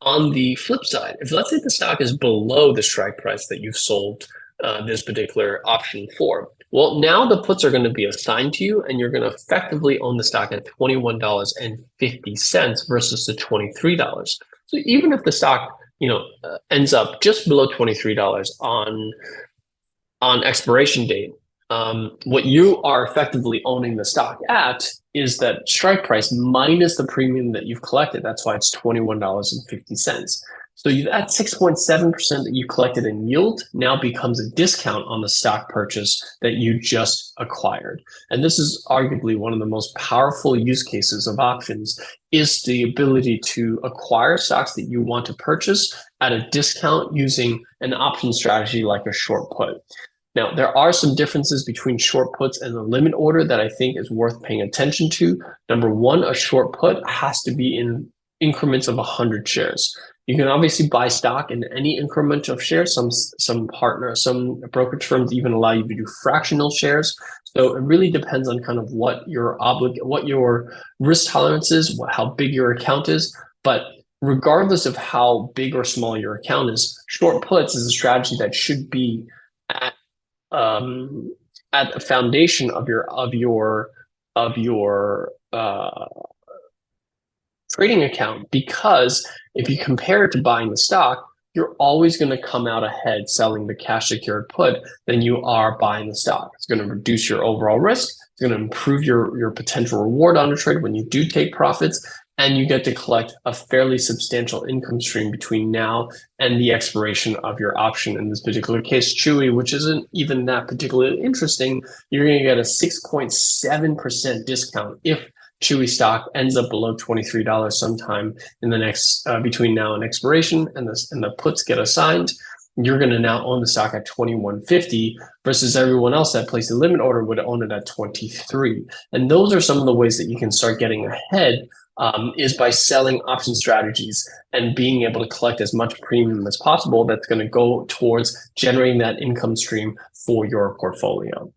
On the flip side, if let's say the stock is below the strike price that you've sold this particular option for, well, now the puts are going to be assigned to you, and you're going to effectively own the stock at $21.50 versus the $23. So even if the stock, ends up just below $23 on expiration date, what you are effectively owning the stock at is that strike price minus the premium that you've collected. That's why it's $21.50. So that 6.7% that you collected in yield now becomes a discount on the stock purchase that you just acquired. And this is arguably one of the most powerful use cases of options, is the ability to acquire stocks that you want to purchase at a discount using an option strategy like a short put. Now, there are some differences between short puts and the limit order that I think is worth paying attention to. Number one, a short put has to be in increments of 100 shares. You can obviously buy stock in any increment of shares. Some brokerage firms even allow you to do fractional shares. So it really depends on kind of what your risk tolerance is, how big your account is. But regardless of how big or small your account is, short puts is a strategy that should be at the foundation of your trading account, because if you compare it to buying the stock, you're always going to come out ahead selling the cash secured put than you are buying the stock. It's going to reduce your overall risk. It's going to improve your potential reward on a trade when you do take profits, and you get to collect a fairly substantial income stream between now and the expiration of your option. In this particular case, Chewy, which isn't even that particularly interesting, you're going to get a 6.7% discount if Chewy stock ends up below $23 sometime in the next between now and expiration, and the puts get assigned. You're going to now own the stock at $21.50 versus everyone else that placed a limit order would own it at $23. And those are some of the ways that you can start getting ahead, is by selling option strategies and being able to collect as much premium as possible that's going to go towards generating that income stream for your portfolio.